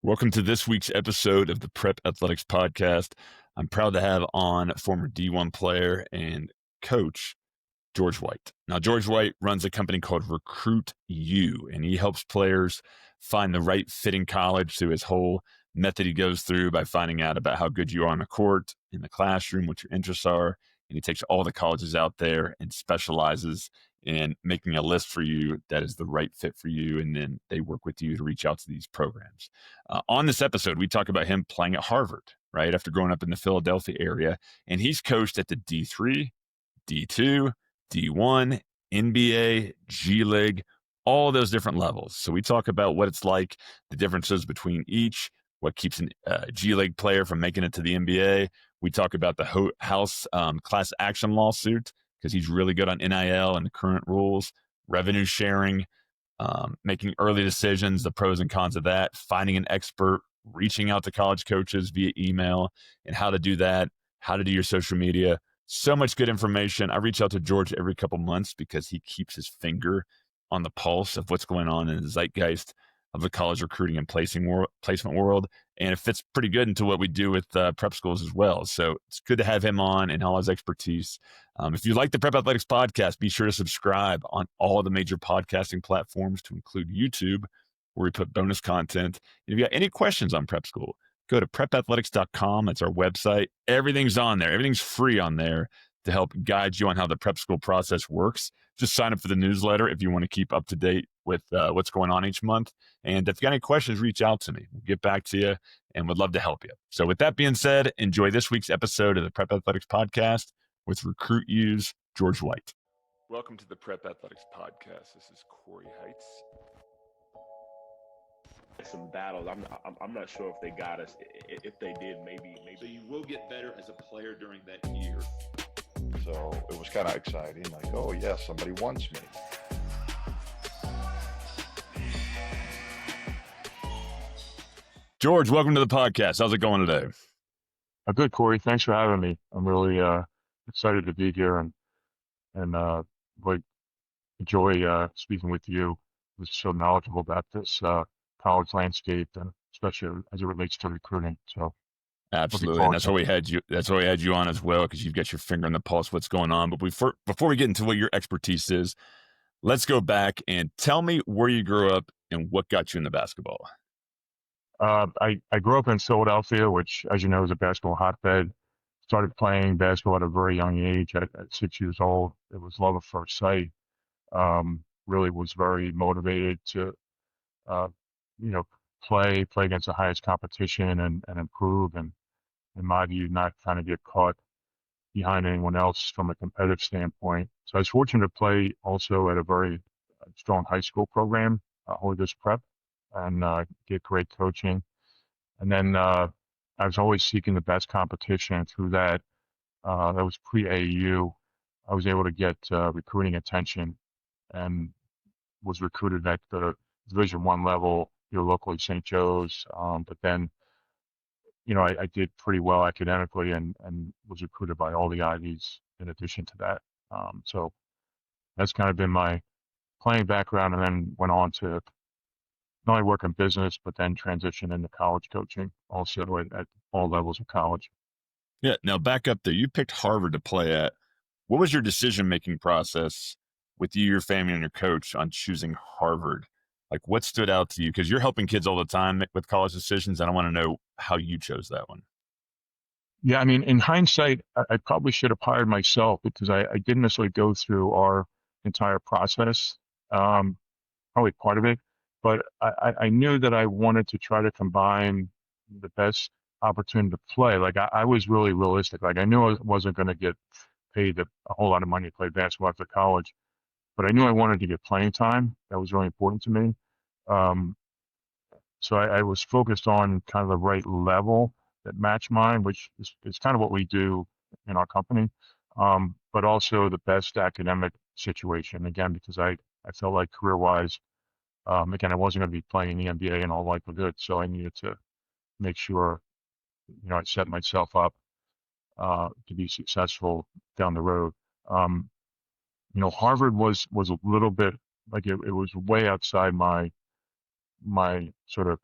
Welcome to this week's episode of the Prep Athletics Podcast. I'm proud to have on former D1 player and coach, George White. Now, George White runs a company called RecruitU, and he helps players find the right fitting college through his whole method he goes through by finding out about how good you are on the court, in the classroom, what your interests are. And he takes all the colleges out there and specializes in making a list for you that is the right fit for you. And then they work with you to reach out to these programs. On this episode, we talk about him playing at Harvard, right, after growing up in the Philadelphia area. And he's coached at the D3, D2, D1, NBA, G League, all those different levels. So we talk about what it's like, the differences between each, what keeps a G League player from making it to the NBA. We talk about the House class action lawsuit because he's really good on NIL and the current rules, revenue sharing, making early decisions, the pros and cons of that, finding an expert, reaching out to college coaches via email, and how to do that, how to do your social media. So much good information. I reach out to George every couple months because he keeps his finger on the pulse of what's going on in the zeitgeist of the college recruiting and placement world. And it fits pretty good into what we do with prep schools as well. So it's good to have him on and all his expertise. If you like the Prep Athletics Podcast, be sure to subscribe on all the major podcasting platforms to include YouTube, where we put bonus content. And if you have any questions on prep school, go to prepathletics.com. That's our website. Everything's on there. Everything's free on there to help guide you on how the prep school process works. Just sign up for the newsletter if you want to keep up to date with what's going on each month. And if you got any questions, reach out to me. We'll get back to you and would love to help you. So with that being said, enjoy this week's episode of the Prep Athletics Podcast with RecruitU's George White. Welcome to the Prep Athletics Podcast. This is Cory Heitz. Some battles. I'm not sure if they got us. If they did, maybe. So you will get better as a player during that year. So it was kind of exciting. Like, oh yeah, somebody wants me. George, welcome to the podcast. How's it going today? Good, Cory. Thanks for having me. I'm really excited to be here and really enjoy speaking with you. You're so knowledgeable about this college landscape, and especially as it relates to recruiting. So absolutely, and that's why we had you. That's why we had you on as well, because you've got your finger on the pulse of what's going on. But before we get into what your expertise is, let's go back and tell me where you grew up and what got you into basketball. I grew up in Philadelphia, which, as you know, is a basketball hotbed. Started playing basketball at a very young age. At 6 years old, it was love at first sight. Really was very motivated to, play against the highest competition and improve. And in my view, not kind of get caught behind anyone else from a competitive standpoint. So I was fortunate to play also at a very strong high school program, Holy Ghost Prep, and get great coaching. And then I was always seeking the best competition. Through that, that was pre-AAU. I was able to get recruiting attention and was recruited at the Division I level here locally, St. Joe's. But then, I did pretty well academically and was recruited by all the Ivies in addition to that. So that's kind of been my playing background, and then went on to not only work in business, but then transition into college coaching also at all levels of college. Yeah. Now back up there, you picked Harvard to play at. What was your decision-making process with you, your family, and your coach on choosing Harvard? Like, what stood out to you? Because you're helping kids all the time with college decisions, and I want to know how you chose that one. Yeah, I mean, in hindsight, I probably should have hired myself, because I didn't necessarily go through our entire process, probably part of it. But I knew that I wanted to try to combine the best opportunity to play. Like, I was really realistic. Like, I knew I wasn't going to get paid a whole lot of money to play basketball after college, but I knew I wanted to get playing time. That was really important to me. So I was focused on kind of the right level that matched mine, which is kind of what we do in our company, but also the best academic situation, again, because I felt like career-wise, again, I wasn't going to be playing in the NBA in all likelihood, so I needed to make sure, I set myself up to be successful down the road. Harvard was a little bit like it was way outside my sort of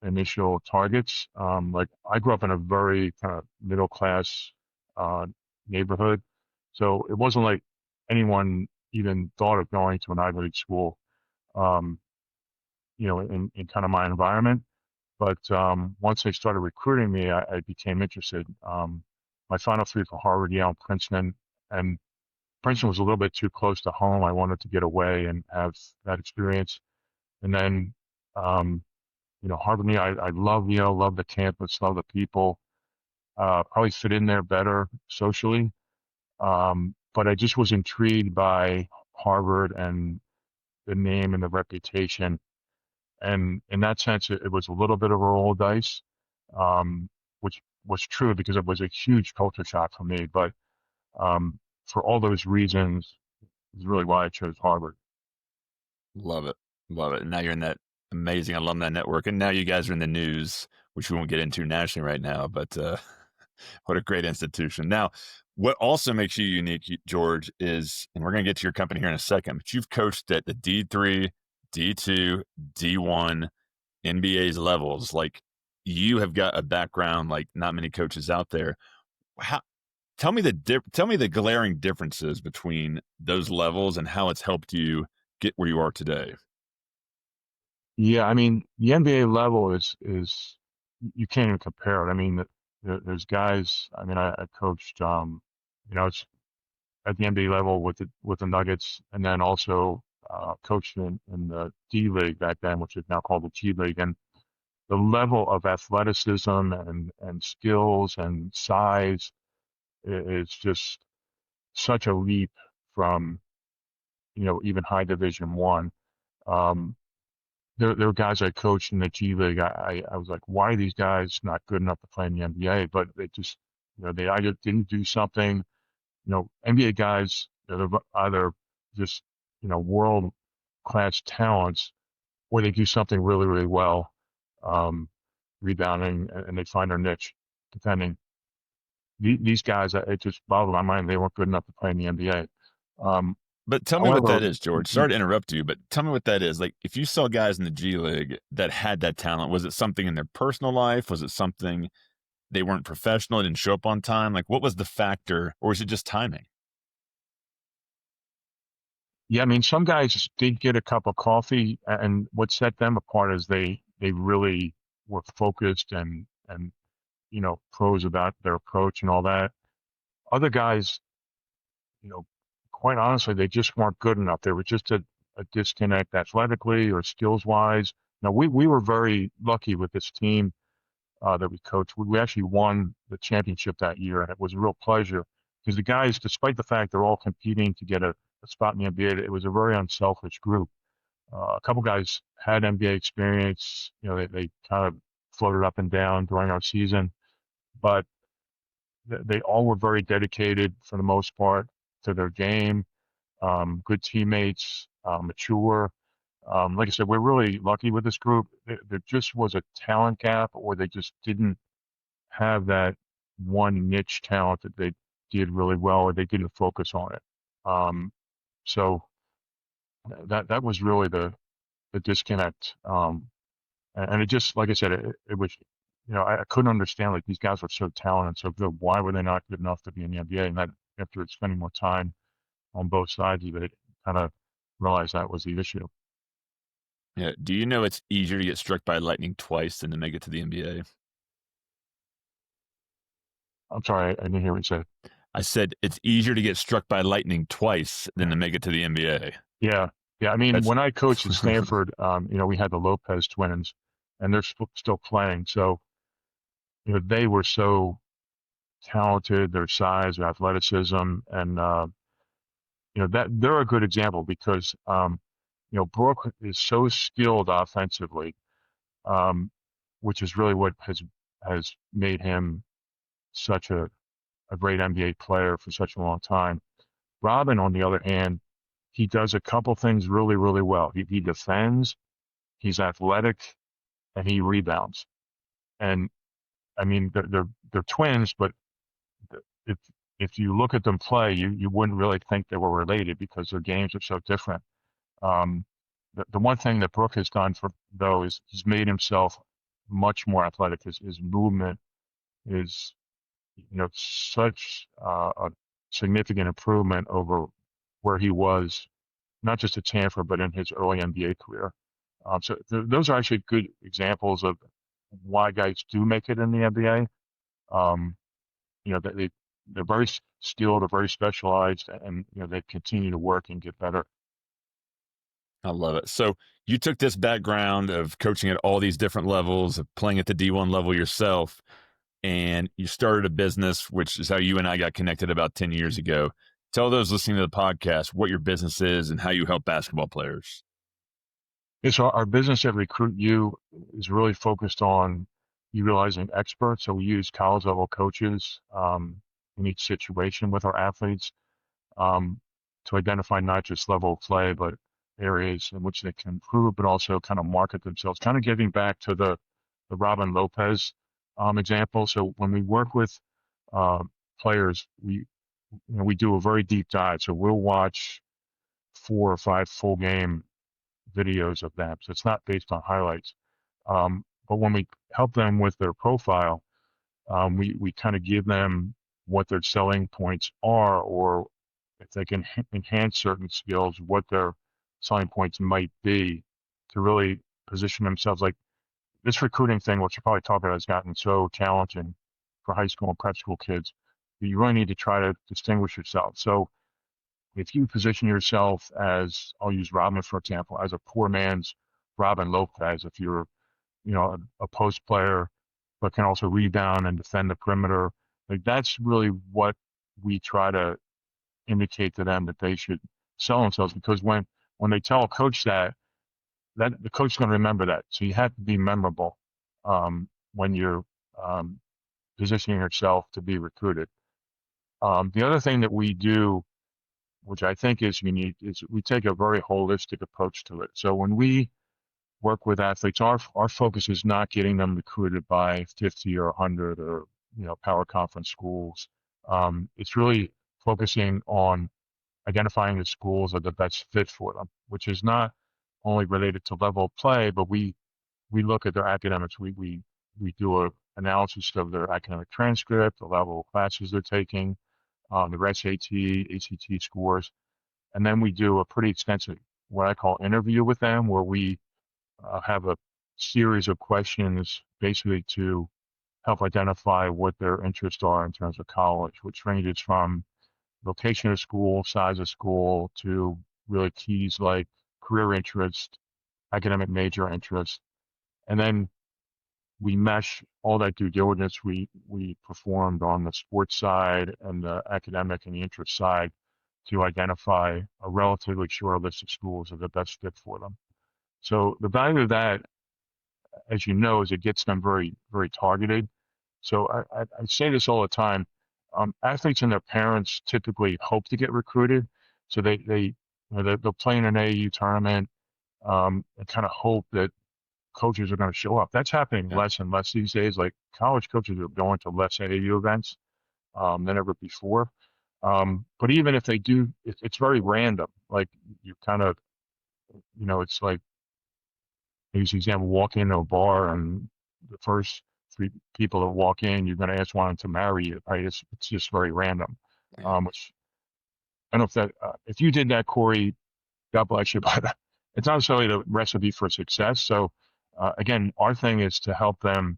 initial targets. Like I grew up in a very kind of middle class neighborhood, so it wasn't like anyone even thought of going to an Ivy League school. Um, in kind of my environment. But once they started recruiting me, I became interested. My final three for Harvard, Yale, and Princeton, and Princeton was a little bit too close to home. I wanted to get away and have that experience. And then, Harvard, I love Yale, love the campus, love the people. Probably fit in there better socially. But I just was intrigued by Harvard and the name and the reputation. And in that sense, it was a little bit of a roll of dice, which was true because it was a huge culture shock for me. But for all those reasons, is really why I chose Harvard. Love it. Love it. And now you're in that amazing alumni network. And now you guys are in the news, which we won't get into nationally right now, but what a great institution. Now, what also makes you unique, George, is, and we're going to get to your company here in a second, but you've coached at the D3, D2, D1, NBA's levels. Like, you have got a background like not many coaches out there. Tell me the glaring differences between those levels and how it's helped you get where you are today. Yeah, I mean, the NBA level is you can't even compare it. I mean, there's guys. I mean, I coached, it's at the NBA level with the Nuggets, and then also coached in the D League back then, which is now called the G League, and the level of athleticism and skills and size is just such a leap from even high Division One. There were guys I coached in the G League. I was like, why are these guys not good enough to play in the NBA? But they just, they either didn't do something. NBA guys, they're either just, world class talents, or they do something really, really well, rebounding, and they find their niche, defending. These guys, it just boggled my mind. They weren't good enough to play in the NBA. But tell me what that is, George. Sorry to interrupt you, but tell me what that is. Like, if you saw guys in the G League that had that talent, was it something in their personal life? Was it something they weren't professional, didn't show up on time? Like, what was the factor, or was it just timing? Yeah, I mean, some guys did get a cup of coffee, and what set them apart is they really were focused and pros about their approach and all that. Other guys, quite honestly, they just weren't good enough. There was just a disconnect athletically or skills wise. Now we were very lucky with this team that we coached. We actually won the championship that year, and it was a real pleasure because the guys, despite the fact they're all competing to get a spot in the NBA, it was a very unselfish group. A couple guys had NBA experience. They kind of floated up and down during our season, but they all were very dedicated for the most part to their game. Good teammates, mature. Like I said, we're really lucky with this group. There just was a talent gap, or they just didn't have that one niche talent that they did really well, or they didn't focus on it. So that was really the disconnect. And it just, like I said, it was, I couldn't understand, like, these guys were so talented, so good. Why were they not good enough to be in the NBA? And that, after spending more time on both sides of it, kind of realized that was the issue. Yeah. Do you know it's easier to get struck by lightning twice than to make it to the NBA? I'm sorry, I didn't hear what you said. I said it's easier to get struck by lightning twice than to make it to the NBA. Yeah. I mean, when I coached at Stanford, we had the Lopez twins, and they're still playing. So, they were so talented, their size, their athleticism, and that they're a good example because Brooke is so skilled offensively, which is really what has made him such a great NBA player for such a long time. Robin, on the other hand, he does a couple things really, really well. He defends, he's athletic, and he rebounds. And I mean, they're twins, but if you look at them play, you wouldn't really think they were related because their games are so different. The one thing that Brooke has done though is he's made himself much more athletic. His movement is, such a significant improvement over where he was, not just at Stanford, but in his early NBA career. So those are actually good examples of why guys do make it in the NBA. They're very skilled, they're very specialized, and they continue to work and get better. I love it. So you took this background of coaching at all these different levels, of playing at the D1 level yourself, and you started a business, which is how you and I got connected about 10 years ago. Tell those listening to the podcast what your business is and how you help basketball players. Yeah, so our business at RecruitU is really focused on utilizing experts. So we use college level coaches in each situation with our athletes to identify not just level of play, but areas in which they can improve, but also kind of market themselves, kind of giving back to the Robin Lopez example. So when we work with players, we do a very deep dive. So we'll watch 4 or 5 full game videos of them. So it's not based on highlights. But when we help them with their profile, we kind of give them what their selling points are, or if they can enhance certain skills, what their selling points might be to really position themselves. Like this recruiting thing, which you probably talk about, has gotten so challenging for high school and prep school kids. You really need to try to distinguish yourself. So if you position yourself as, I'll use Robin for example, as a poor man's Robin Lopez, if you're, a post player, but can also rebound and defend the perimeter, like that's really what we try to indicate to them that they should sell themselves. Because when they tell a coach that the coach is going to remember that. So you have to be memorable when you're positioning yourself to be recruited. The other thing that we do, which I think is unique, is we take a very holistic approach to it. So when we work with athletes, our focus is not getting them recruited by 50 or 100 or power conference schools. It's really focusing on identifying the schools are the best fit for them, which is not only related to level of play, but we look at their academics. We do an analysis of their academic transcript, the level of classes they're taking, their SAT, ACT scores, and then we do a pretty extensive, what I call interview with them, where we have a series of questions basically to help identify what their interests are in terms of college, which ranges from location of school, size of school, to really keys like career interest, academic major interest. And then we mesh all that due diligence we performed on the sports side and the academic and the interest side to identify a relatively short list of schools that are the best fit for them. So the value of that, as you know, is it gets them very, very targeted. So I say this all the time. Athletes and their parents typically hope to get recruited. So they'll play in an AAU tournament and kind of hope that coaches are going to show up. That's happening less and less these days. Like college coaches are going to less AAU events than ever before. But even if they do, it's very random. Like you kind of, it's like, use the example, walk into a bar and the first 3 people that walk in, you're going to ask one to marry you, right? It's just very random. Which I don't know if that, if you did that, Cory, God bless you, but it's not necessarily the recipe for success. So again, our thing is to help them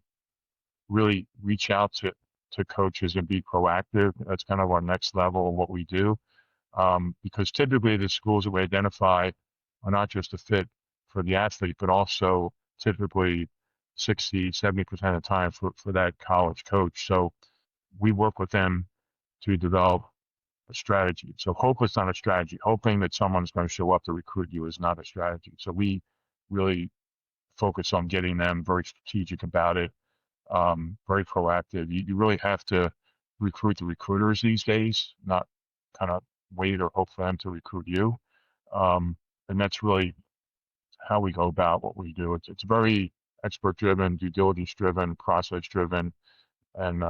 really reach out to coaches and be proactive. That's kind of our next level of what we do. Because typically the schools that we identify are not just a fit for the athlete, but also typically 60, 70% of the time for that college coach. So we work with them to develop a strategy. So hope is not a strategy. Hoping that someone's going to show up to recruit you is not a strategy. So we really focus on getting them very strategic about it, very proactive. You really have to recruit the recruiters these days, not kind of wait or hope for them to recruit you. And that's really how we go about what we do. It's very expert driven, due diligence driven, process driven. And,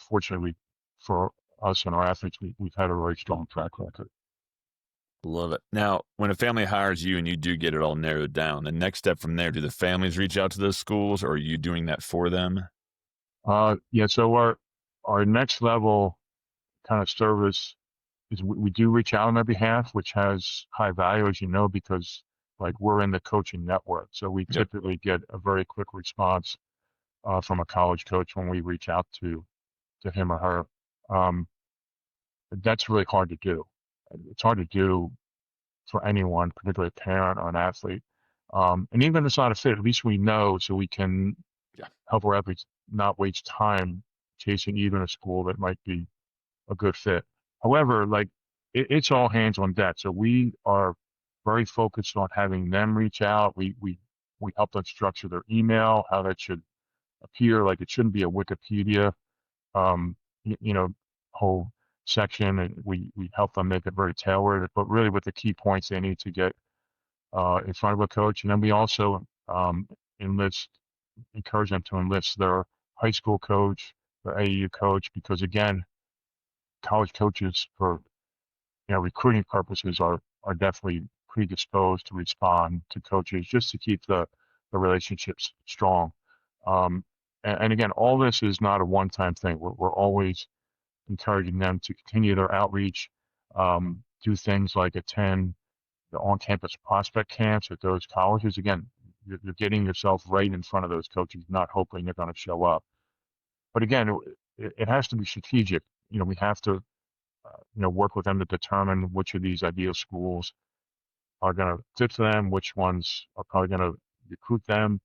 fortunately for us and our athletes, we've had a really strong track record. Love it. Now, when a family hires you and you do get it all narrowed down, the next step from there, do the families reach out to those schools, or are you doing that for them? Yeah, so our next level kind of service is we do reach out on their behalf, which has high value, as you know, because like we're in the coaching network. So we Yep. typically get a very quick response from a college coach when we reach out to him or her. Um, that's really hard to do. It's hard to do for anyone, particularly a parent or an athlete. And even if it's not a fit, at least we know so we can Yeah. help our athletes not waste time chasing even a school that might be a good fit. However, like it's all hands on deck. So we are very focused on having them reach out. We help them structure their email, how that should appear. Like it shouldn't be a Wikipedia, um, you know, whole section, and we help them make it very tailored, but really with the key points they need to get in front of a coach. And then we also encourage them to enlist their high school coach, their AAU coach, because again, college coaches for recruiting purposes are definitely predisposed to respond to coaches just to keep the relationships strong. And again, all this is not a one-time thing. We're always encouraging them to continue their outreach, do things like attend the on-campus prospect camps at those colleges. Again, you're getting yourself right in front of those coaches, not hoping they're going to show up. But again, it has to be strategic. We have to work with them to determine which of these ideal schools are going to fit for them, which ones are probably going to recruit them.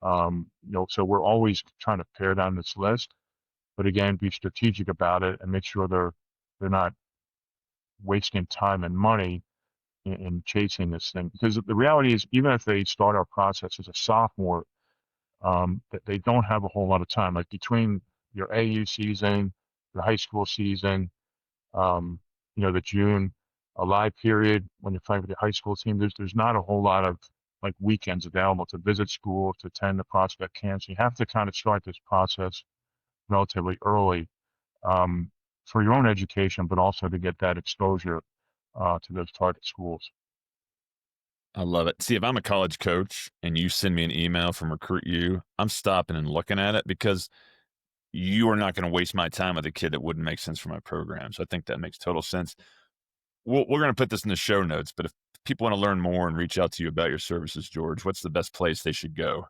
So we're always trying to pare down this list, but again, be strategic about it and make sure they're not wasting time and money in chasing this thing. Because the reality is, even if they start our process as a sophomore, that they don't have a whole lot of time. Like between your AU season, your high school season, the June live period when you're playing with your high school team, there's not a whole lot of like weekends available to visit school, to attend the prospect camps. You have to kind of start this process relatively early for your own education, but also to get that exposure to those target schools. I love it. See, if I'm a college coach and you send me an email from RecruitU, I'm stopping and looking at it because you are not going to waste my time with a kid that wouldn't make sense for my program. So I think that makes total sense. We're going to put this in the show notes, but if people want to learn more and reach out to you about your services, George, what's the best place they should go?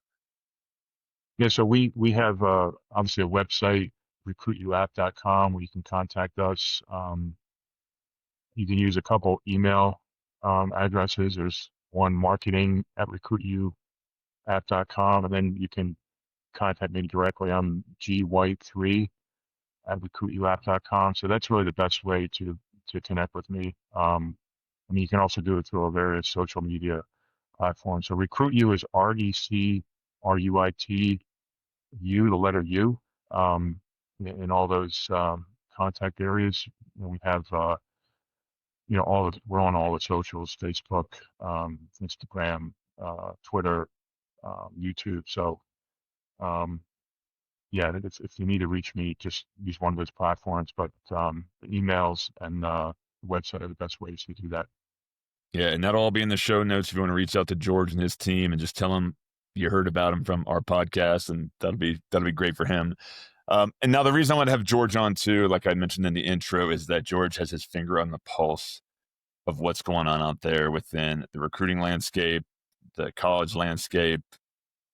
Yeah, so we have obviously a website, recruituapp.com, where you can contact us. You can use a couple email addresses. There's one, marketing@recruituapp.com, and then you can contact me directly. I'm gwhite3@recruituapp.com. So that's really the best way to connect with me. You can also do it through our various social media platforms. So RecruitU is RecruitU, the letter U, in all those contact areas. We have we're on all the socials: Facebook, Instagram, Twitter, YouTube. So if you need to reach me, just use one of those platforms. But the emails and the website are the best ways to do that. Yeah, and that'll all be in the show notes if you want to reach out to George and his team and just tell him you heard about him from our podcast, and that'll be great for him. And now the reason I want to have George on too, like I mentioned in the intro, is that George has his finger on the pulse of what's going on out there within the recruiting landscape, the college landscape,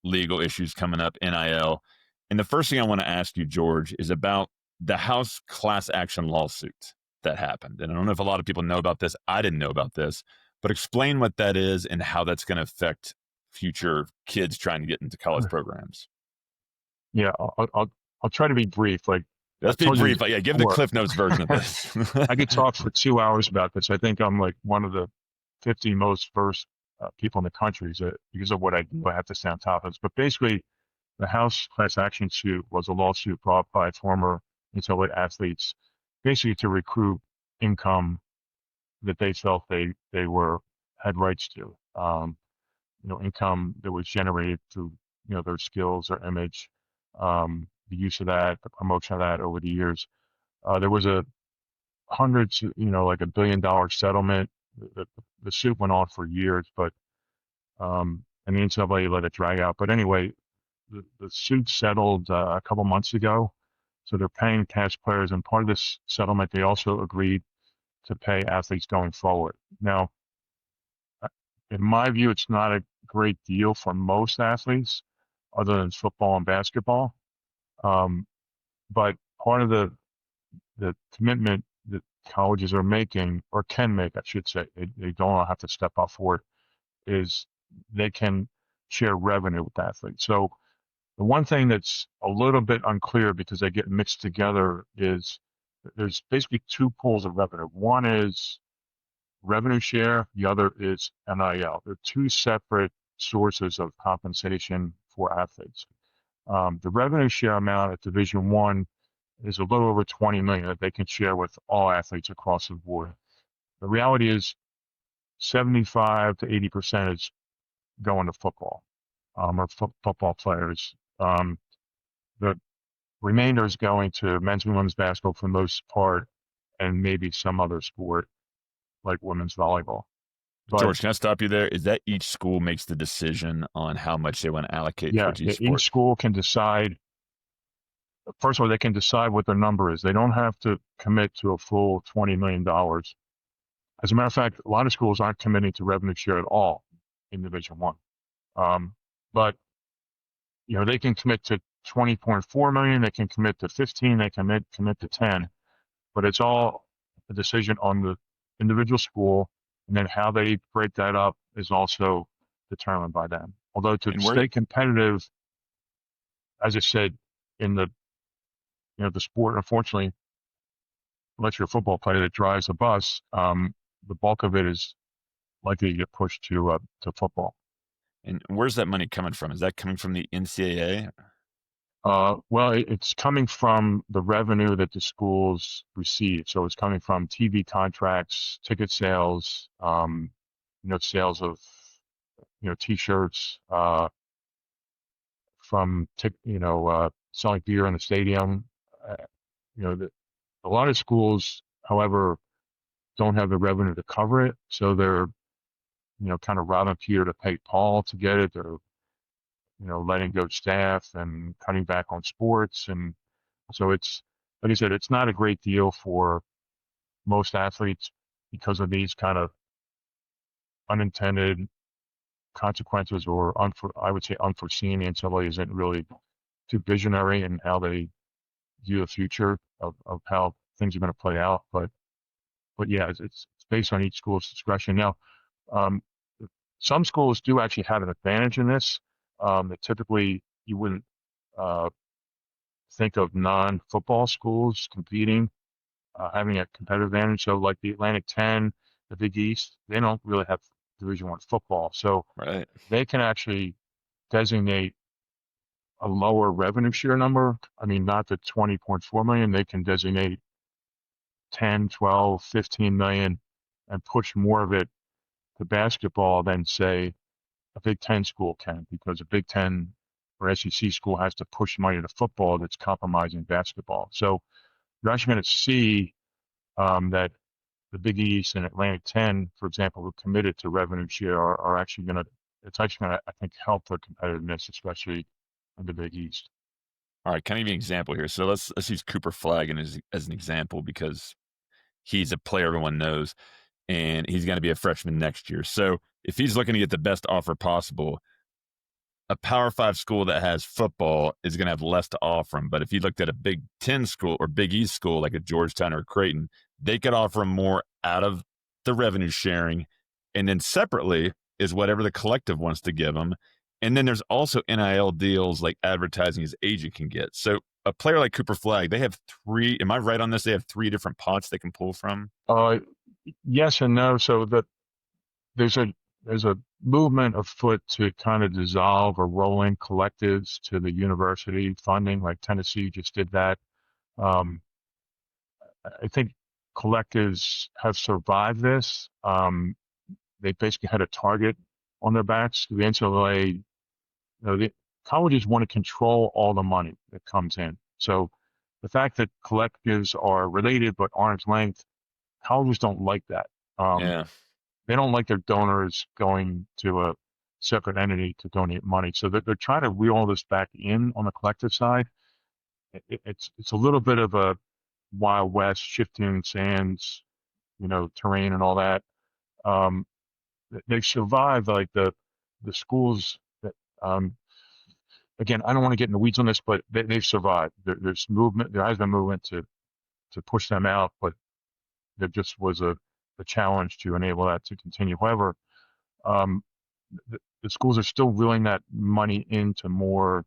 legal issues coming up, NIL. And the first thing I want to ask you, George, is about the House class action lawsuit that happened. And I don't know if a lot of people know about this. I didn't know about this, but explain what that is and how that's going to affect future kids trying to get into college programs. Yeah, I'll try to be brief. Like, let's be brief. Yeah, give the Cliff Notes version of this. I could talk for 2 hours about this. I think I'm like one of the 50 most versed people in the country. So because of what I do, I have to stay on top of this. But basically, the House class action suit was a lawsuit brought by former NCAA athletes, basically to recruit income that they felt they had rights to. Income that was generated through their skills or image, the use of that, the promotion of that over the years. There was like $1 billion settlement the suit went on for years, but and the NCAA let it drag out. But anyway, the suit settled a couple months ago, so they're paying past players, and part of this settlement, they also agreed to pay athletes going forward. Now, in my view, it's not a great deal for most athletes, other than football and basketball. But part of the commitment that colleges are making, or can make, I should say, they don't have to step up for it, is they can share revenue with athletes. So the one thing that's a little bit unclear, because they get mixed together, is there's basically two pools of revenue. One is revenue share, the other is NIL. They're two separate sources of compensation for athletes. The revenue share amount at Division I is a little over 20 million that they can share with all athletes across the board. The reality is 75 to 80% is going to football, or football players. The remainder is going to men's and women's basketball for the most part, and maybe some other sport like women's volleyball. But, George, can I stop you there? Is that each school makes the decision on how much they want to allocate towards each sport? Each school can decide. First of all, they can decide what their number is. They don't have to commit to a full $20 million. As a matter of fact, a lot of schools aren't committing to revenue share at all in Division I. But they can commit to 20.4 million. They can commit to 15. They can commit to 10. But it's all a decision on the individual school, and then how they break that up is also determined by them. Although to stay competitive, as I said, in the sport, unfortunately, unless you're a football player that drives a bus, the bulk of it is likely to get pushed to football. And where's that money coming from? Is that coming from the NCAA? Well, it's coming from the revenue that the schools receive. So it's coming from TV contracts, ticket sales, sales of, T-shirts, from selling beer in the stadium. A lot of schools, however, don't have the revenue to cover it, so they're, kind of robbing Peter to pay Paul to get it. They're letting go staff and cutting back on sports. And so it's, like I said, it's not a great deal for most athletes because of these kind of unintended consequences, or I would say unforeseen. The NCAA isn't really too visionary in how they view the future of how things are going to play out. But yeah, it's based on each school's discretion. Now, some schools do actually have an advantage in this. That typically you wouldn't think of non-football schools competing, having a competitive advantage. So like the Atlantic 10, the Big East, they don't really have Division I football. So they can actually designate a lower revenue share number. I mean, not the 20.4 million, they can designate 10, 12, 15 million and push more of it to basketball than, say, a Big Ten school can, because a Big Ten or SEC school has to push money to football that's compromising basketball. So you're actually going to see that the Big East and Atlantic 10, for example, who committed to revenue share are actually going to, it's actually going to, I think, help their competitiveness, especially in the Big East. All right, can I give you an example here? So let's use Cooper Flagg as an example, because he's a player everyone knows, and he's going to be a freshman next year. So if he's looking to get the best offer possible, a Power 5 school that has football is going to have less to offer him. But if he looked at a Big Ten school or Big East school like a Georgetown or Creighton, they could offer him more out of the revenue sharing. And then separately is whatever the collective wants to give him. And then there's also NIL deals like advertising his agent can get. So a player like Cooper Flagg, they have three, am I right on this? They have three different pots they can pull from? Yes and no. So there's a movement afoot to kind of dissolve or roll in collectives to the university funding, like Tennessee just did that. I think collectives have survived this. They basically had a target on their backs. The NCAA, the colleges want to control all the money that comes in. So the fact that collectives are related but arm's length, colleges don't like that. they don't like their donors going to a separate entity to donate money. So they're trying to reel all this back in on the collective side. It's a little bit of a Wild West, shifting sands, terrain and all that. They've survived, like the schools that, again, I don't want to get in the weeds on this, but they've survived. There's movement. There has been movement to push them out, but there just was a challenge to enable that to continue. However, um, the schools are still reeling that money into more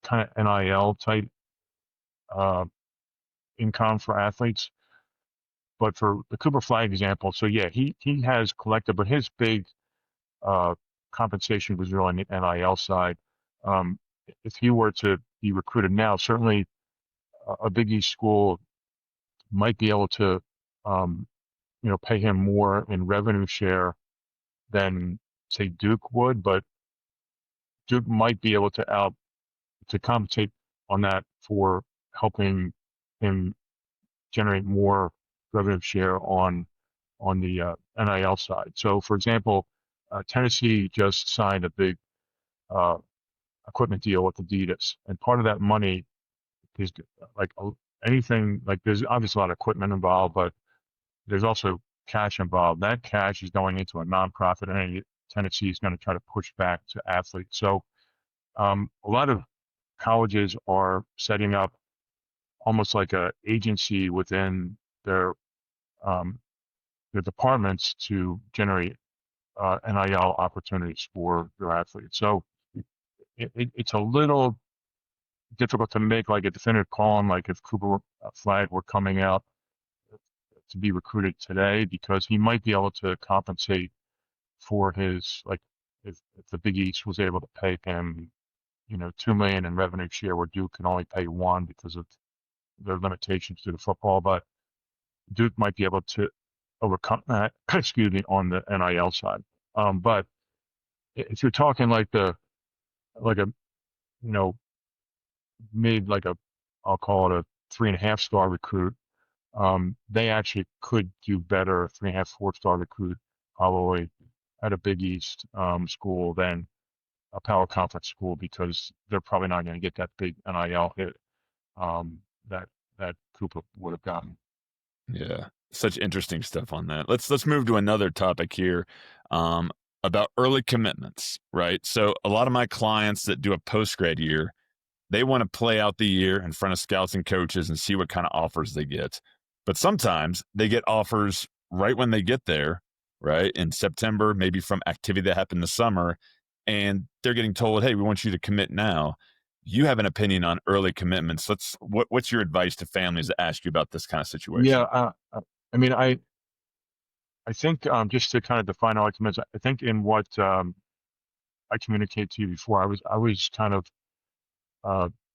kind of NIL type income for athletes. But for the Cooper Flagg example, so yeah, he has collected, but his big compensation was really on the NIL side. If he were to be recruited now, certainly a Big East school might be able to, pay him more in revenue share than say Duke would, but Duke might be able to compensate on that for helping him generate more revenue share on the NIL side. So, for example, Tennessee just signed a big equipment deal with Adidas, and part of that money is like anything, like there's obviously a lot of equipment involved, but there's also cash involved. That cash is going into a nonprofit entity. Tennessee is going to try to push back to athletes. So a lot of colleges are setting up almost like a agency within their departments to generate NIL opportunities for their athletes. So it's a little difficult to make like a definitive call on like if Cooper Flagg were coming out to be recruited today, because he might be able to compensate for his, like if the Big East was able to pay him, $2 million in revenue share, where Duke can only pay $1 million because of their limitations to the football, but Duke might be able to overcome that, excuse me, on the NIL side. But if you're talking like a, made like I'll call it a 3.5-star recruit, they actually could do better, 3.5, 4-star recruit, probably at a Big East school than a power conference school, because they're probably not going to get that big NIL hit that Cooper would have gotten. Yeah, such interesting stuff on that. Let's move to another topic here, about early commitments, right? So a lot of my clients that do a post-grad year, they want to play out the year in front of scouts and coaches and see what kind of offers they get. But sometimes they get offers right when they get there, right? In September, maybe from activity that happened this summer, and they're getting told, hey, we want you to commit now. You have an opinion on early commitments. What's your advice to families that ask you about this kind of situation? Yeah, I mean, I think just to kind of define early commitments, I think in what I communicated to you before, I was kind of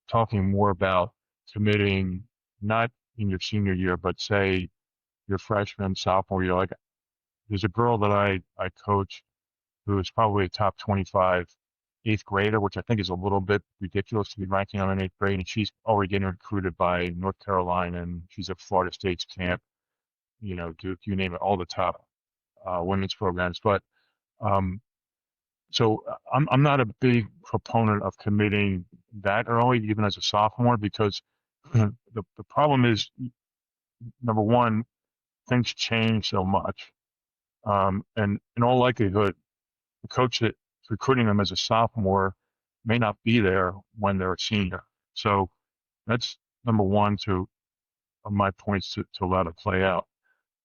talking more about committing not in your senior year, but say your freshman, sophomore year. Like there's a girl that I coach who is probably a top 25 8th grader, which I think is a little bit ridiculous to be ranking on an 8th grade. And she's already getting recruited by North Carolina, and she's at Florida State's camp, Duke, you name it, all the top women's programs. But so I'm not a big proponent of committing that early, even as a sophomore, because the problem is, number one, things change so much. And in all likelihood, the coach that's recruiting them as a sophomore may not be there when they're a senior. So that's number one of my points to let it play out.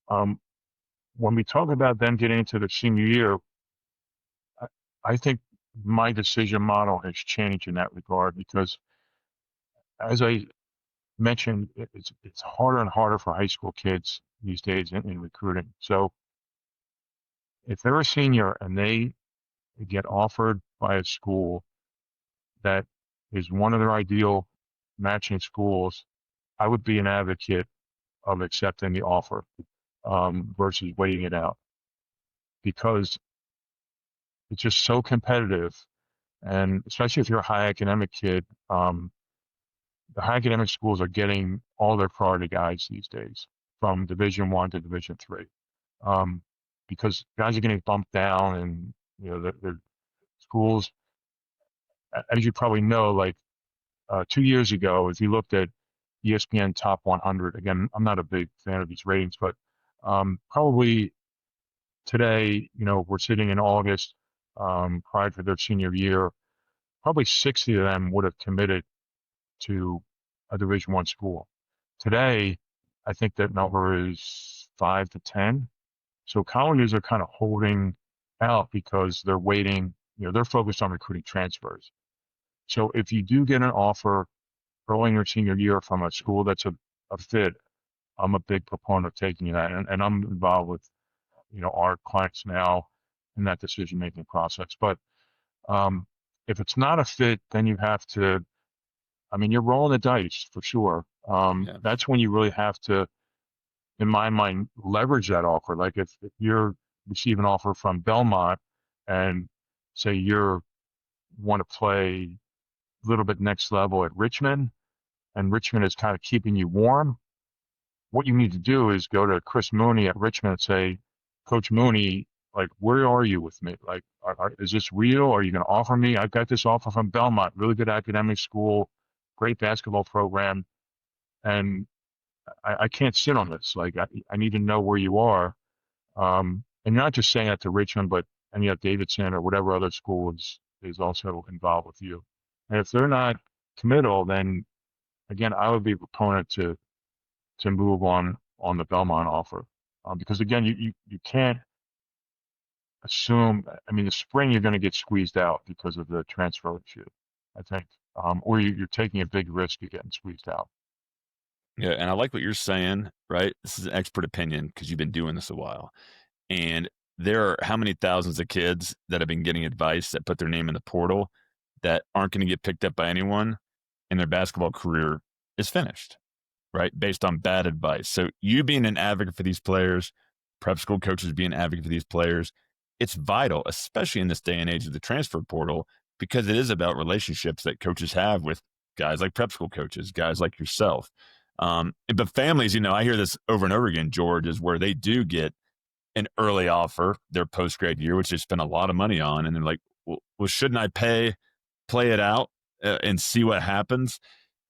When we talk about them getting into the senior year, I think my decision model has changed in that regard, because as I mentioned, it's harder and harder for high school kids these days in recruiting. So if they're a senior and they get offered by a school that is one of their ideal matching schools, I would be an advocate of accepting the offer versus waiting it out, because it's just so competitive. And especially if you're a high academic kid, the high academic schools are getting all their priority guys these days from Division I to Division III. because guys are getting bumped down, and their schools, as you probably know, like 2 years ago, if you looked at ESPN Top 100, again, I'm not a big fan of these ratings, but probably today, we're sitting in August, prior to their senior year, probably 60 of them would have committed to a Division I school. Today, I think that number is 5 to 10. So colleges are kind of holding out because they're waiting, they're focused on recruiting transfers. So if you do get an offer early in your senior year from a school that's a fit, I'm a big proponent of taking that. And I'm involved with, our clients now in that decision-making process. But if it's not a fit, then you have to, you're rolling the dice for sure. That's when you really have to, in my mind, leverage that offer. Like if you're receive an offer from Belmont and say you want to play a little bit next level at Richmond, and Richmond is kind of keeping you warm, what you need to do is go to Chris Mooney at Richmond and say, Coach Mooney, like, where are you with me? Like, is this real? Are you going to offer me? I've got this offer from Belmont, really good academic school, great basketball program, and I can't sit on this. Like, I need to know where you are. And you're not just saying that to Richmond, but and you have Davidson or whatever other school is also involved with you. And if they're not committal, then again, I would be a proponent to move on the Belmont offer, because again, you can't assume. The spring you're going to get squeezed out because of the transfer issue, I think, or you're taking a big risk of getting squeezed out. Yeah, and I like what you're saying, right? This is an expert opinion because you've been doing this a while. And there are how many thousands of kids that have been getting advice that put their name in the portal that aren't going to get picked up by anyone, and their basketball career is finished, right? Based on bad advice. So you being an advocate for these players, prep school coaches being an advocate for these players, it's vital, especially in this day and age of the transfer portal, because it is about relationships that coaches have with guys like prep school coaches, guys like yourself. But families, I hear this over and over again, George, is where they do get an early offer their post-grad year, which they spend a lot of money on. And they're like, well shouldn't I play it out and see what happens?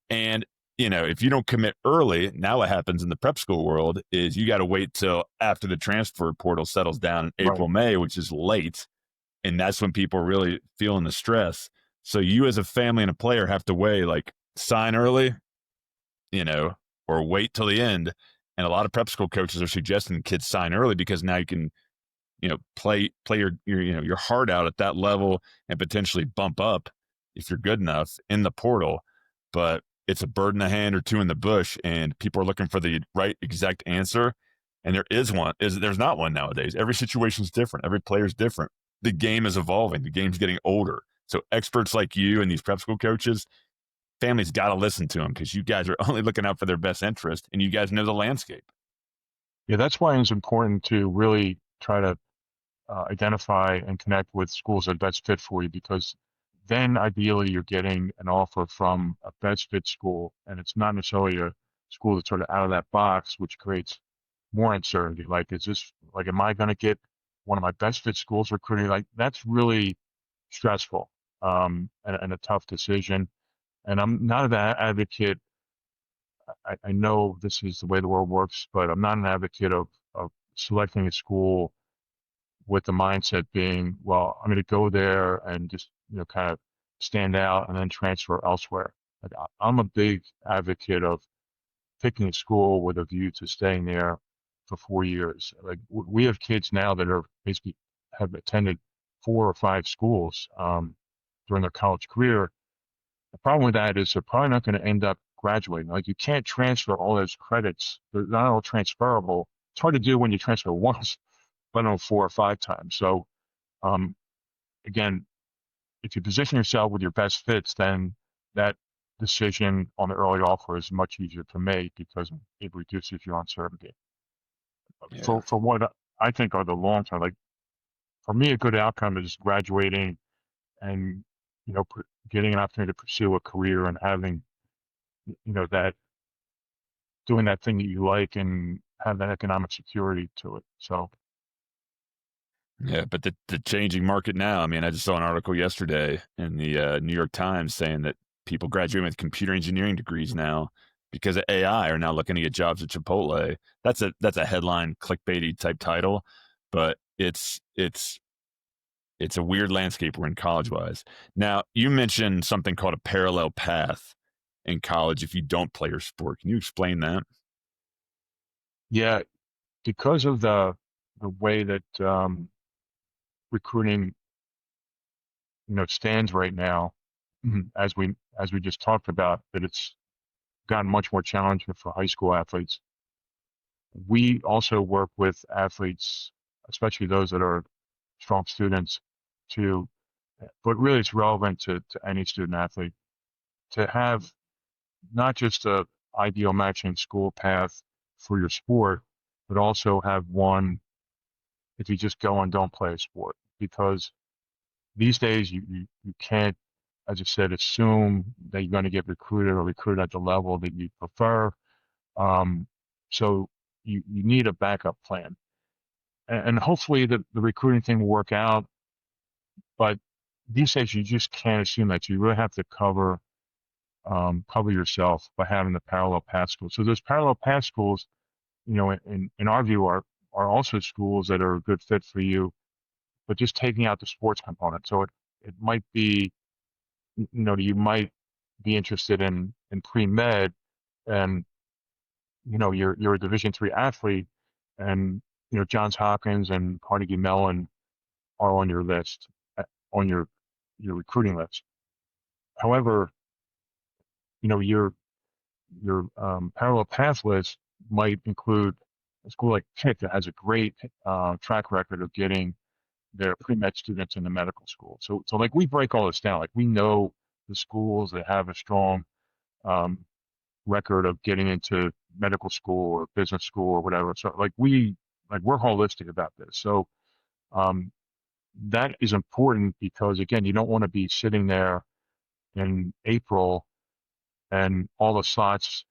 And, if you don't commit early, now what happens in the prep school world is you got to wait till after the transfer portal settles down in April, Right. May, which is late. And that's when people are really feeling the stress. So you as a family and a player have to weigh, like, sign early, or wait till the end. And a lot of prep school coaches are suggesting kids sign early because now you can, play your heart out at that level and potentially bump up if you're good enough in the portal. But it's a bird in the hand or two in the bush, and people are looking for the right exact answer. And there's not one nowadays. Every situation is different. Every player is different. The game is evolving. The game's getting older. So experts like you and these prep school coaches, families got to listen to them because you guys are only looking out for their best interest, and you guys know the landscape. Yeah, that's why it's important to really try to identify and connect with schools that are best fit for you, because then ideally you're getting an offer from a best fit school, and it's not necessarily a school that's sort of out of that box, which creates more uncertainty. Like, am I going to get one of my best fit schools recruiting? Like, that's really stressful, and a tough decision. And I'm not an advocate. I know this is the way the world works, but I'm not an advocate of selecting a school with the mindset being, well, I'm going to go there and just, kind of stand out and then transfer elsewhere. Like, I'm a big advocate of picking a school with a view to staying there for 4 years. Like, we have kids now that are basically have attended 4 or 5 schools during their college career. The problem with that is they're probably not going to end up graduating. Like, you can't transfer all those credits. They're not all transferable. It's hard to do when you transfer once, let alone 4 or 5 times. So, again, if you position yourself with your best fits, then that decision on the early offer is much easier to make because it reduces your uncertainty. Yeah. For what I think are the long term, like, for me, a good outcome is graduating and, getting an opportunity to pursue a career and having, that doing that thing that you like and have that economic security to it. So Yeah, but the changing market now. I mean, I just saw an article yesterday in the New York Times saying that people graduating with computer engineering degrees now, because of AI, are now looking to get jobs at Chipotle. That's a headline clickbaity type title, but it's a weird landscape we're in college wise. Now, you mentioned something called a parallel path in college if you don't play your sport. Can you explain that? Yeah, because of the way that recruiting stands right now, as we just talked about, that it's gotten much more challenging for high school athletes. We also work with athletes, especially those that are strong students, to, but really it's relevant to any student athlete to have not just a ideal matching school path for your sport, but also have one if you just go and don't play a sport. Because these days you can't, as I said, assume that you're going to get recruited or recruited at the level that you prefer. So you need a backup plan. And hopefully the recruiting thing will work out. But these days you just can't assume that. You really have to cover yourself by having the parallel path schools. So those parallel path schools, in our view, are also schools that are a good fit for you, but just taking out the sports component. So it might be, you might be interested in pre-med, and you're a Division III athlete, and Johns Hopkins and Carnegie Mellon are on your list, on your recruiting list. However, your parallel path list might include a school like Pitt that has a great track record of getting their pre-med students into medical school. So like we break all this down. Like we know the schools that have a strong record of getting into medical school or business school or whatever. So we're holistic about this. So that is important because again, you don't want to be sitting there in April and all the slots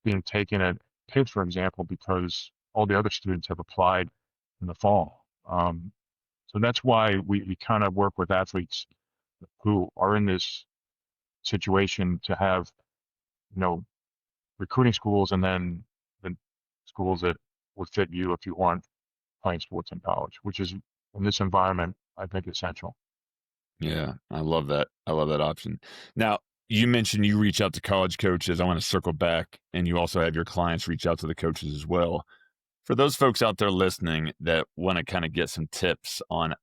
being taken at Pitt, for example, because all the other students have applied in the fall. So that's why we kind of work with athletes who are in this situation to have, recruiting schools and then the schools that would fit you if you want playing sports in college, which is in this environment, I think, essential. Yeah, I love that. I love that option. Now, you mentioned you reach out to college coaches. I want to circle back, and you also have your clients reach out to the coaches as well. For those folks out there listening that want to kind of get some tips on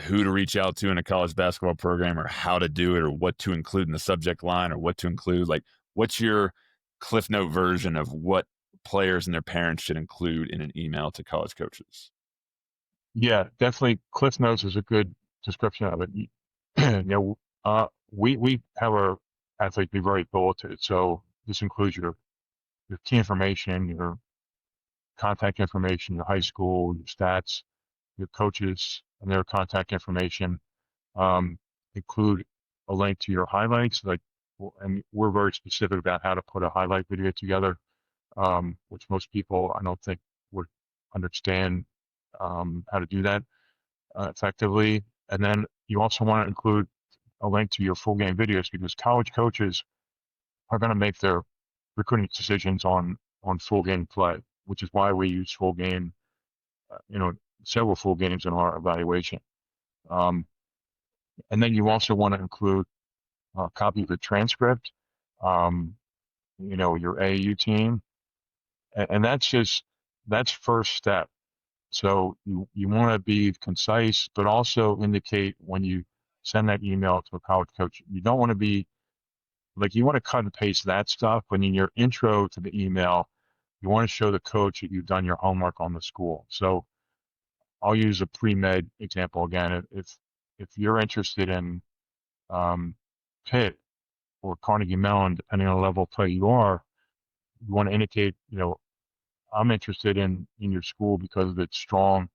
who to reach out to in a college basketball program or how to do it or what to include in the subject line or what to include, like what's your Cliff Note version of what players and their parents should include in an email to college coaches? Yeah, definitely. Cliff Notes is a good description of it. We have our athletes be very bulleted. So this includes your key information, your contact information, your high school, your stats, your coaches and their contact information. Include a link to your highlights, and we're very specific about how to put a highlight video together, which most people I don't think would understand how to do that effectively. And then you also want to include a link to your full game videos because college coaches are going to make their recruiting decisions on full game play, which is why we use full game, several full games in our evaluation. And then you also want to include a copy of the transcript, your AAU team, and that's first step. So you want to be concise, but also indicate when you send that email to a college coach, you don't want to be you want to cut and paste that stuff, but in your intro to the email, you want to show the coach that you've done your homework on the school. So I'll use a pre-med example again. If you're interested in Pitt or Carnegie Mellon, depending on the level of play you are, you want to indicate, I'm interested in your school because of its strong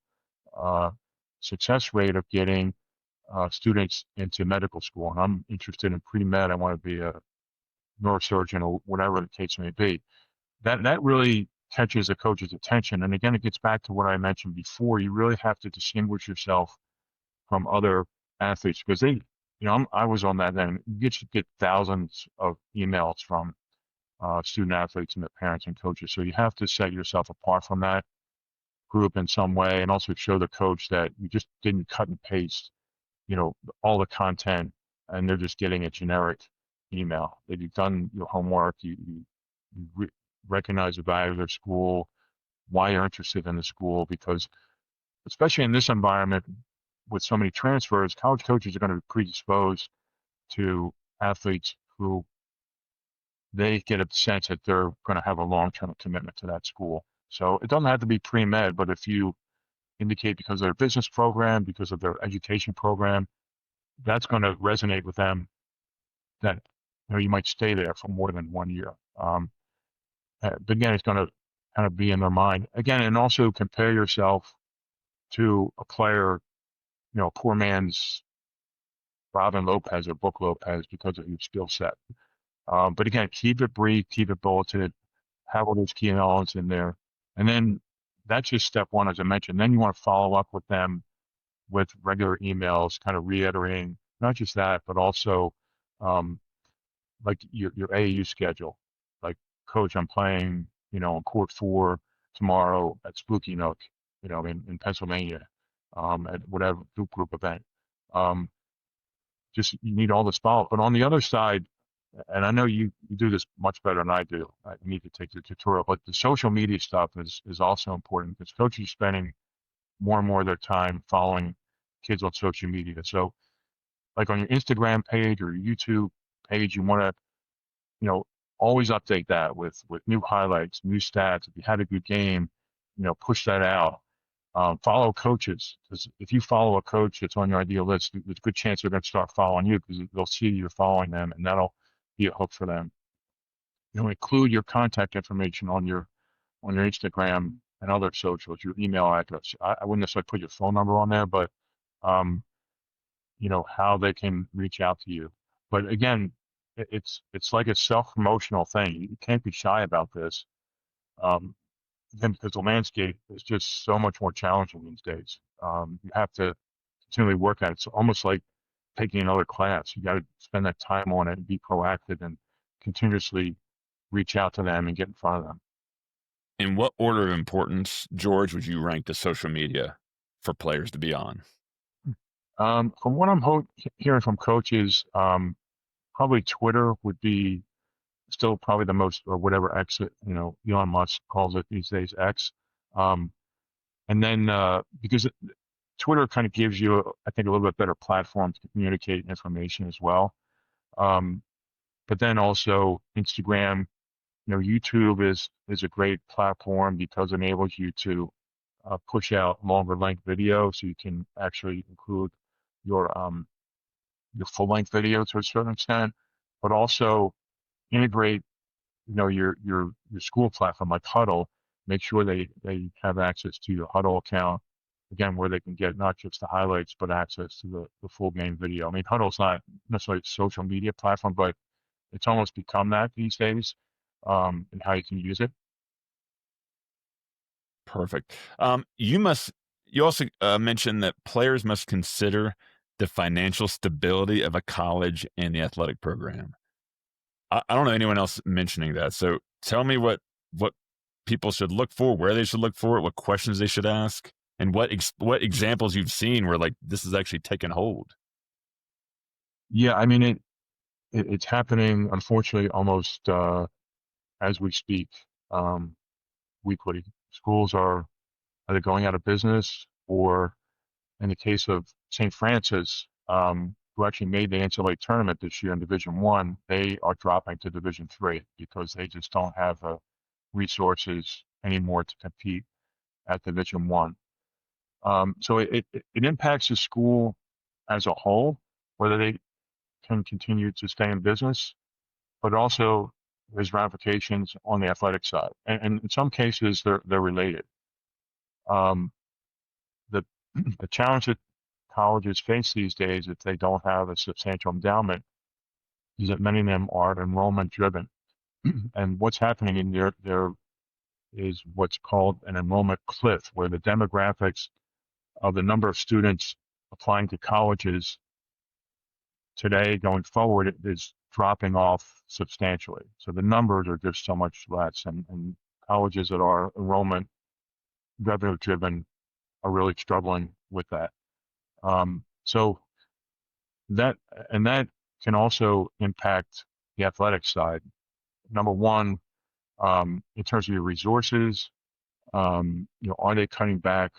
success rate of getting students into medical school. And I'm interested in pre-med. I want to be a neurosurgeon or whatever the case may be. That really catches a coach's attention. And again, it gets back to what I mentioned before. You really have to distinguish yourself from other athletes, because they, I was on that end. You get thousands of emails from student athletes and their parents and coaches. So you have to set yourself apart from that group in some way, and also show the coach that you just didn't cut and paste, all the content, and they're just getting a generic email. That you've done your homework, you recognize the value of their school, why you're interested in the school, because especially in this environment with so many transfers, college coaches are going to be predisposed to athletes who they get a sense that they're going to have a long-term commitment to that school. So it doesn't have to be pre-med, but if you indicate because of their business program, because of their education program, that's going to resonate with them, that you might stay there for more than 1 year. But again, it's going to kind of be in their mind. Again, and also compare yourself to a player, a poor man's Robin Lopez or Book Lopez because of your skill set. But again, keep it brief, keep it bulleted, have all those key elements in there. And then that's just step one, as I mentioned. Then you want to follow up with them with regular emails, kind of reiterating not just that, but also like your AAU schedule. Like, coach, I'm playing, on court 4 tomorrow at Spooky Nook, in Pennsylvania, at whatever group event. Just, you need all this follow-up. But on the other side, and I know you do this much better than I do. I need to take the tutorial, but the social media stuff is also important, because coaches are spending more and more of their time following kids on social media. So like on your Instagram page or your YouTube page, you want to, always update that with new highlights, new stats. If you had a good game, push that out. Follow coaches, because if you follow a coach that's on your ideal list, there's a good chance they're going to start following you, because they'll see you're following them, and that'll be a hook for them. Include your contact information on your Instagram and other socials, your email address. I wouldn't necessarily put your phone number on there, but how they can reach out to you. But again, it's like a self-promotional thing. You can't be shy about this, again, because the landscape is just so much more challenging these days. You have to continually work at it. It's almost like taking another class. You got to spend that time on it and be proactive and continuously reach out to them and get in front of them. In what order of importance, George, would you rank the social media for players to be on? From what I'm hearing from coaches, probably Twitter would be still probably the most, or whatever X, Elon Musk calls it these days, X. And then because Twitter kind of gives you, I think, a little bit better platform to communicate information as well. But then also Instagram, YouTube is a great platform because it enables you to push out longer length video, so you can actually include your full length video to a certain extent, but also integrate, your school platform like Huddle. Make sure they have access to your Huddle account, again, where they can get not just the highlights, but access to the full game video. I mean, Huddle's not necessarily a social media platform, but it's almost become that these days, and how you can use it. Perfect. You also mentioned that players must consider the financial stability of a college and the athletic program. I don't know anyone else mentioning that. So tell me what people should look for, where they should look for it, what questions they should ask, and what examples you've seen where like this is actually taken hold. Yeah, I mean, it's happening, unfortunately, almost as we speak, weekly. Schools are either going out of business, or in the case of St. Francis, who actually made the NCAA tournament this year in Division I, they are dropping to Division III because they just don't have the resources anymore to compete at Division I. So it impacts the school as a whole, whether they can continue to stay in business, but also there's ramifications on the athletic side, and in some cases they're related. The challenge that colleges face these days, if they don't have a substantial endowment, is that many of them are enrollment driven. And what's happening in there is what's called an enrollment cliff, where the demographics of the number of students applying to colleges today going forward, it is dropping off substantially. So the numbers are just so much less, and colleges that are enrollment revenue driven are really struggling with that. So that can also impact the athletic side. Number one, in terms of your resources, are they cutting back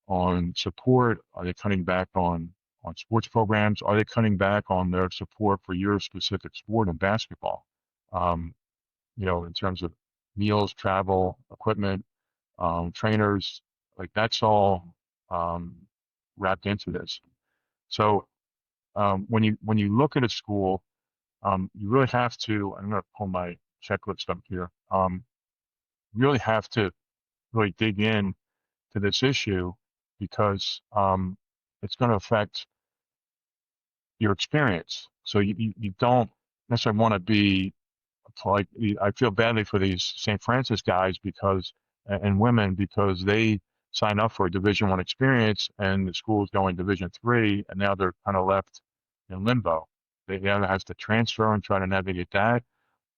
on support? Are they cutting back on sports programs? Are they cutting back on their support for your specific sport and basketball? In terms of meals, travel, equipment, trainers, like that's all wrapped into this. So when you look at a school, you really have to. I'm going to pull my checklist up here. You really have to really dig in to this issue because it's going to affect your experience. So you don't necessarily want to be like, I feel badly for these St. Francis guys and women because they sign up for a Division I experience and the school is going Division III, and now they're kind of left in limbo. They either have to transfer and try to navigate that,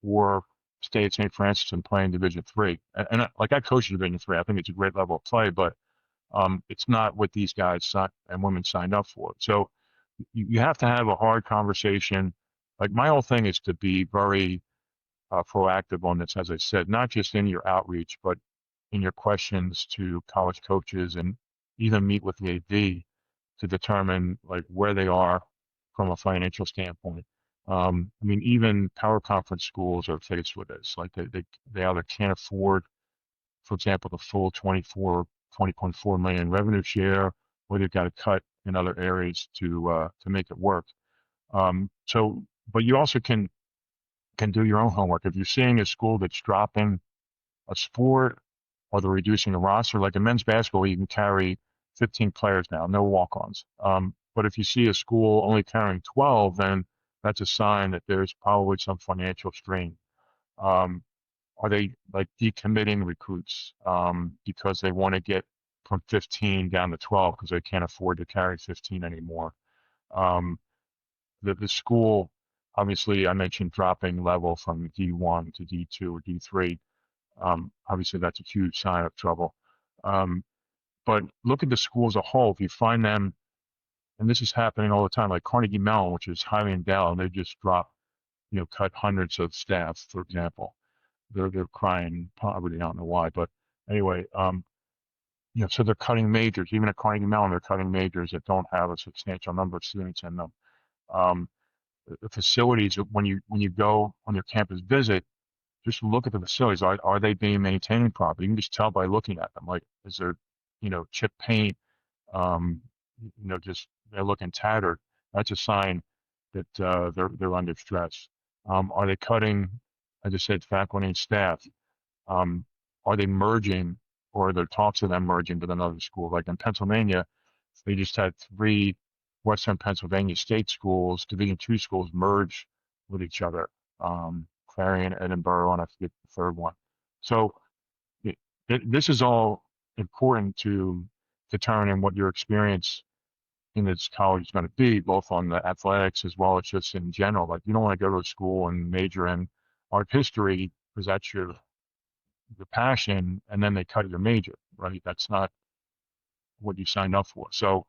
or stay at St. Francis and play in Division III. And like I coach Division III, I think it's a great level of play, but it's not what these guys and women signed up for. So you have to have a hard conversation. Like my whole thing is to be very proactive on this, as I said, not just in your outreach, but in your questions to college coaches, and even meet with the AD to determine like where they are from a financial standpoint. Even power conference schools are faced with this. Like they either can't afford, for example, the full 20.4 million revenue share, or they've got to cut in other areas to make it work. But you also can do your own homework. If you're seeing a school that's dropping a sport, or they're reducing the roster, like in men's basketball, you can carry 15 players now, no walk-ons. But if you see a school only carrying 12, then that's a sign that there's probably some financial strain. Are they like decommitting recruits because they want to get from 15 down to 12 because they can't afford to carry 15 anymore? The school, obviously, I mentioned dropping level from D1 to D2 or D3. Obviously, that's a huge sign of trouble. But look at the school as a whole. If you find them, and this is happening all the time, like Carnegie Mellon, which is highly endowed, and they just cut hundreds of staff, for example. They're crying poverty. I don't know why, but anyway, so they're cutting majors. Even at Carnegie Mellon, they're cutting majors that don't have a substantial number of students in them. The facilities, when you go on your campus visit, just look at the facilities. Are they being maintained properly? You can just tell by looking at them. Like, is there, chip paint? Just they're looking tattered. That's a sign that they're under stress. Are they cutting, as I said, faculty and staff? Are they merging, or are there talks of them merging with another school? Like in Pennsylvania, they just had 3 Western Pennsylvania state schools, Division II schools, merge with each other. Clarion, Edinburgh, and I forget the third one. So this is all important to determine what your experience in this college is going to be, both on the athletics as well as just in general. Like, you don't want to go to a school and major in art history because that's your passion, and then they cut your major, right? That's not what you signed up for. So,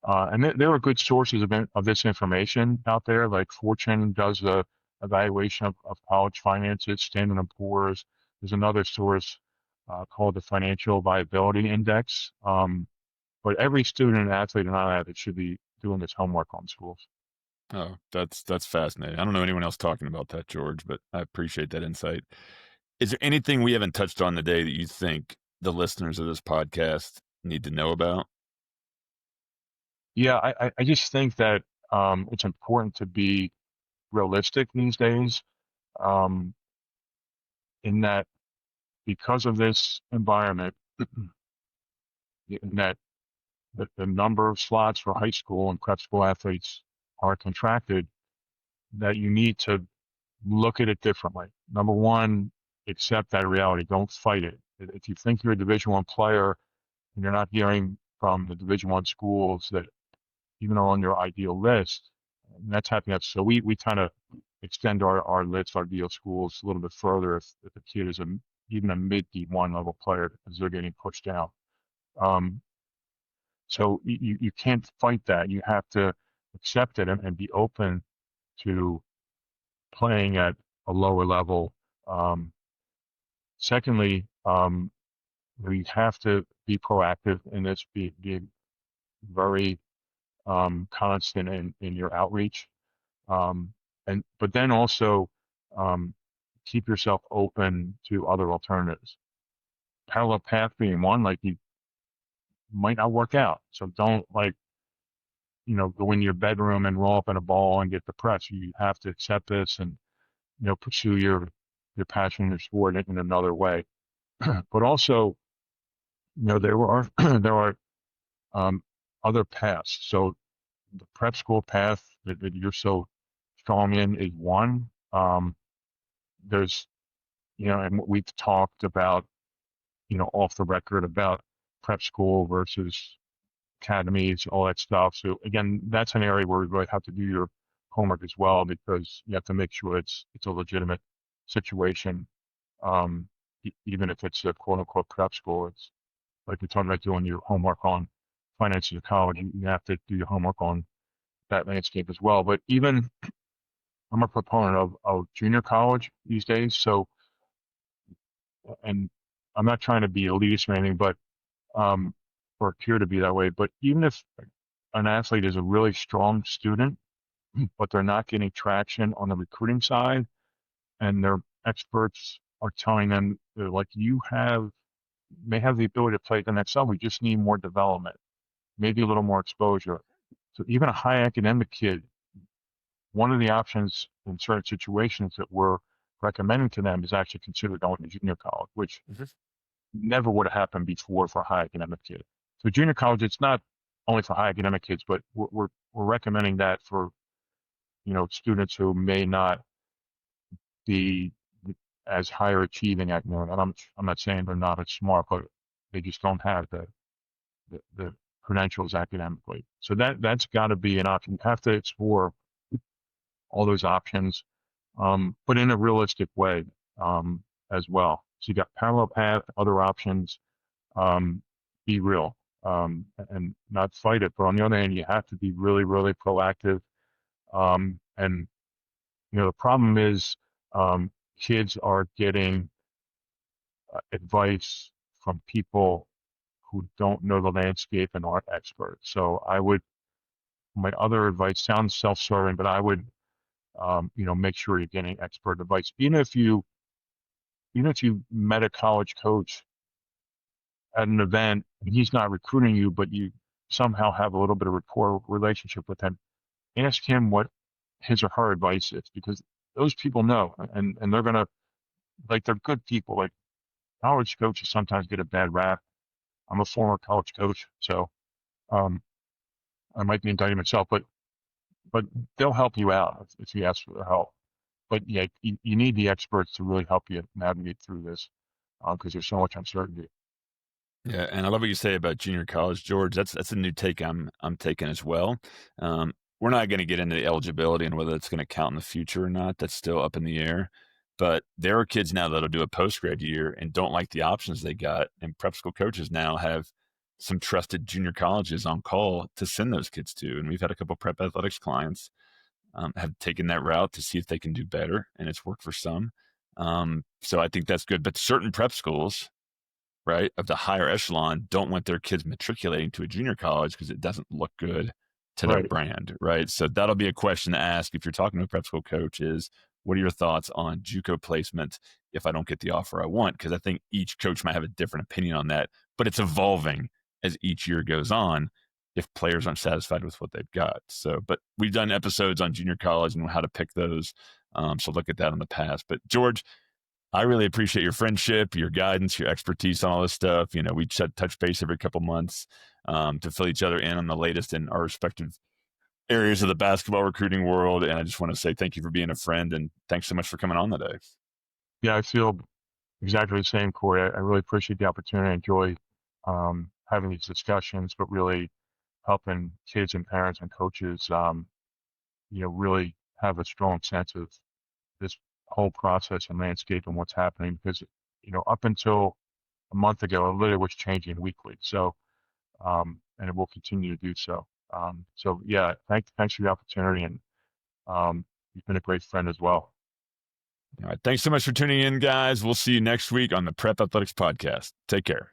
and there are good sources of this information out there. Like Fortune does the evaluation of college finances, Standard & Poor's. There's another source called the Financial Viability Index. But every student and athlete and non-athlete should be doing this homework on schools. Oh, that's fascinating. I don't know anyone else talking about that, George, but I appreciate that insight. Is there anything we haven't touched on today that you think the listeners of this podcast need to know about? Yeah, I just think that it's important to be realistic these days, in that because of this environment, in that the number of slots for high school and prep school athletes are contracted, that you need to look at it differently. Number one, accept that reality. Don't fight it. If you think you're a Division I player and you're not hearing from the Division I schools that even though on your ideal list, and that's happening. So we kind of extend our list, our ideal schools a little bit further if the kid is even a mid D1 level player because they're getting pushed down. So you can't fight that. You have to accept it and be open to playing at a lower level. Secondly, we have to be proactive in this, be very constant in your outreach. But then also keep yourself open to other alternatives. Parallel path being one, like you might not work out. So don't go in your bedroom and roll up in a ball and get depressed. You have to accept this and, pursue your passion, your sport in another way. But also, there are other paths. So the prep school path that you're so strong in is one. There's, and we've talked about, off the record about prep school versus academies, all that stuff. So again, that's an area where you really have to do your homework as well, because you have to make sure it's a legitimate situation. Even if it's a quote unquote prep school, it's like you're talking about doing your homework on finances of college. You have to do your homework on that landscape as well. But even I'm a proponent of junior college these days. So, and I'm not trying to be elitist or anything, but or appear to be that way. But even if an athlete is a really strong student, but they're not getting traction on the recruiting side, and their experts are telling them like may have the ability to play at the next level. We just need more development, maybe a little more exposure. So even a high academic kid, one of the options in certain situations that we're recommending to them is actually consider going to junior college, which never would have happened before for a high academic kid. So junior college, it's not only for high academic kids, but we're recommending that for, students who may not be as higher achieving at, and I'm not saying they're not as smart, but they just don't have the credentials academically. So that's got to be an option. You have to explore all those options, but in a realistic way as well. So you got parallel path, other options, be real and not fight it. But on the other hand, you have to be really, really proactive. And, the problem is kids are getting advice from people who don't know the landscape and aren't experts. So my other advice sounds self-serving, but I would, make sure you're getting expert advice. Even if you met a college coach at an event and he's not recruiting you, but you somehow have a little bit of rapport relationship with him, ask him what his or her advice is, because those people know, and they're gonna, they're good people. Like college coaches sometimes get a bad rap. I'm a former college coach, so I might be indicting myself, but they'll help you out if you ask for their help. But yeah, you need the experts to really help you navigate through this because there's so much uncertainty. Yeah, and I love what you say about junior college, George. That's a new take I'm taking as well. We're not going to get into the eligibility and whether it's going to count in the future or not. That's still up in the air. But there are kids now that'll do a post-grad year and don't like the options they got. And prep school coaches now have some trusted junior colleges on call to send those kids to. And we've had a couple prep athletics clients have taken that route to see if they can do better, and it's worked for some. So I think that's good. But certain prep schools, right, of the higher echelon don't want their kids matriculating to a junior college because it doesn't look good to their brand, right? So that'll be a question to ask if you're talking to a prep school coach is, what are your thoughts on JUCO placement if I don't get the offer I want? Because I think each coach might have a different opinion on that, but it's evolving as each year goes on if players aren't satisfied with what they've got. So, but we've done episodes on junior college and how to pick those. So look at that in the past. But George, I really appreciate your friendship, your guidance, your expertise on all this stuff. We touch base every couple months to fill each other in on the latest in our respective areas of the basketball recruiting world. And I just want to say thank you for being a friend and thanks so much for coming on today. Yeah, I feel exactly the same, Cory. I really appreciate the opportunity. I enjoy having these discussions, but really helping kids and parents and coaches, really have a strong sense of this whole process and landscape and what's happening. Because, up until a month ago, it literally was changing weekly. So, and it will continue to do so. So yeah, thanks for the opportunity, and you've been a great friend as well. All right. Thanks so much for tuning in, guys. We'll see you next week on the Prep Athletics Podcast. Take care.